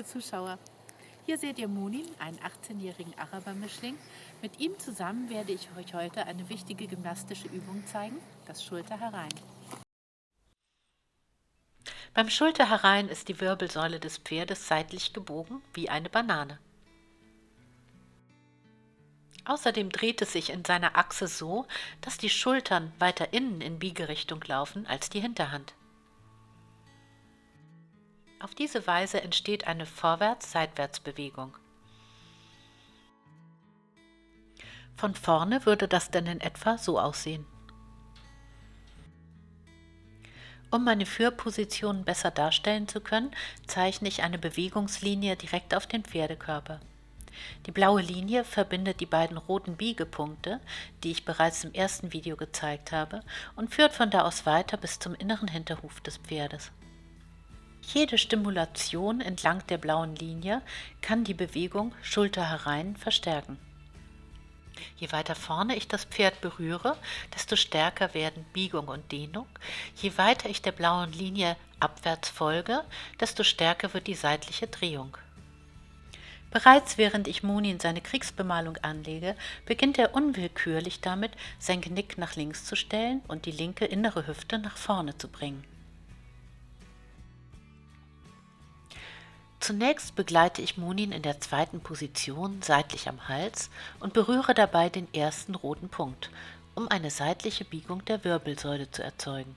liebe Zuschauer. Hier seht ihr Munin, einen 18-jährigen Araber-Mischling. Mit ihm zusammen werde ich euch heute eine wichtige gymnastische Übung zeigen, das Schulterherein. Beim Schulterherein ist die Wirbelsäule des Pferdes seitlich gebogen wie eine Banane. Außerdem dreht es sich in seiner Achse so, dass die Schultern weiter innen in Biegerichtung laufen als die Hinterhand. Auf diese Weise entsteht eine Vorwärts-Seitwärts-Bewegung. Von vorne würde das dann in etwa so aussehen. Um meine Führposition besser darstellen zu können, zeichne ich eine Bewegungslinie direkt auf den Pferdekörper. Die blaue Linie verbindet die beiden roten Biegepunkte, die ich bereits im ersten Video gezeigt habe, und führt von da aus weiter bis zum inneren Hinterhuf des Pferdes. Jede Stimulation entlang der blauen Linie kann die Bewegung Schulter herein verstärken. Je weiter vorne ich das Pferd berühre, desto stärker werden Biegung und Dehnung. Je weiter ich der blauen Linie abwärts folge, desto stärker wird die seitliche Drehung. Bereits während ich Munin seine Kriegsbemalung anlege, beginnt er unwillkürlich damit, sein Genick nach links zu stellen und die linke innere Hüfte nach vorne zu bringen. Zunächst begleite ich Munin in der zweiten Position seitlich am Hals und berühre dabei den ersten roten Punkt, um eine seitliche Biegung der Wirbelsäule zu erzeugen.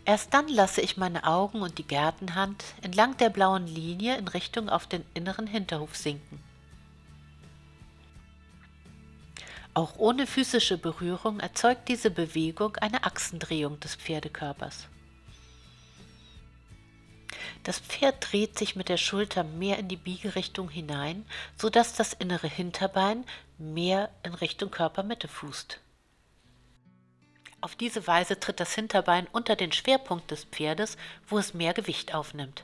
Erst dann lasse ich meine Augen und die Gertenhand entlang der blauen Linie in Richtung auf den inneren Hinterhuf sinken. Auch ohne physische Berührung erzeugt diese Bewegung eine Achsendrehung des Pferdekörpers. Das Pferd dreht sich mit der Schulter mehr in die Biegerichtung hinein, sodass das innere Hinterbein mehr in Richtung Körpermitte fußt. Auf diese Weise tritt das Hinterbein unter den Schwerpunkt des Pferdes, wo es mehr Gewicht aufnimmt.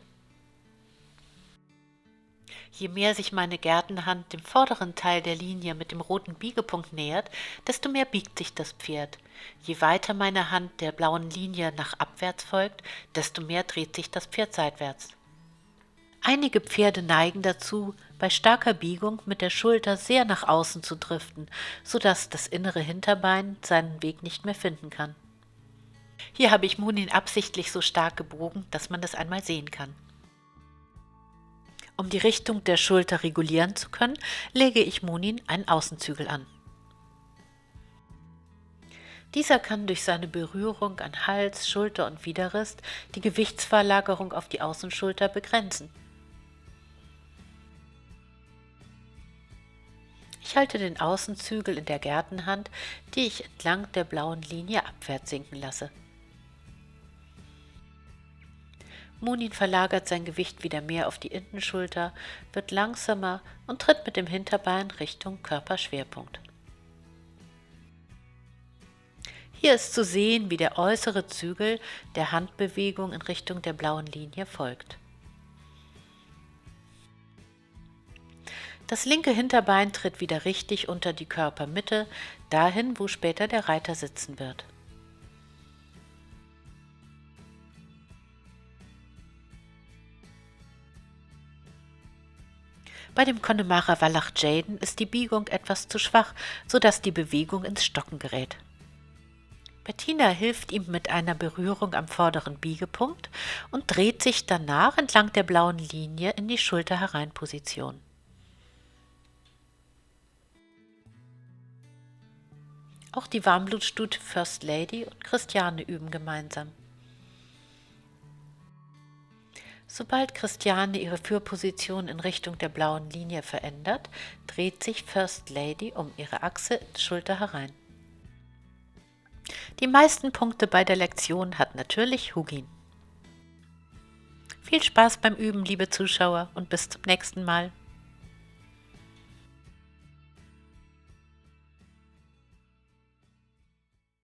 Je mehr sich meine Gertenhand dem vorderen Teil der Linie mit dem roten Biegepunkt nähert, desto mehr biegt sich das Pferd. Je weiter meine Hand der blauen Linie nach abwärts folgt, desto mehr dreht sich das Pferd seitwärts. Einige Pferde neigen dazu, bei starker Biegung mit der Schulter sehr nach außen zu driften, sodass das innere Hinterbein seinen Weg nicht mehr finden kann. Hier habe ich Munin absichtlich so stark gebogen, dass man das einmal sehen kann. Um die Richtung der Schulter regulieren zu können, lege ich Munin einen Außenzügel an. Dieser kann durch seine Berührung an Hals, Schulter und Widerrist die Gewichtsverlagerung auf die Außenschulter begrenzen. Ich halte den Außenzügel in der Gertenhand, die ich entlang der blauen Linie abwärts sinken lasse. Munin verlagert sein Gewicht wieder mehr auf die Innenschulter, wird langsamer und tritt mit dem Hinterbein Richtung Körperschwerpunkt. Hier ist zu sehen, wie der äußere Zügel der Handbewegung in Richtung der blauen Linie folgt. Das linke Hinterbein tritt wieder richtig unter die Körpermitte, dahin, wo später der Reiter sitzen wird. Bei dem Connemara Wallach Jayden ist die Biegung etwas zu schwach, sodass die Bewegung ins Stocken gerät. Bettina hilft ihm mit einer Berührung am vorderen Biegepunkt und dreht sich danach entlang der blauen Linie in die Schulter-Herein-Position. Auch die Warmblutstute First Lady und Christiane üben gemeinsam. Sobald Christiane ihre Führposition in Richtung der blauen Linie verändert, dreht sich First Lady um ihre Achse ins Schulter herein. Die meisten Punkte bei der Lektion hat natürlich Hugin. Viel Spaß beim Üben, liebe Zuschauer, und bis zum nächsten Mal.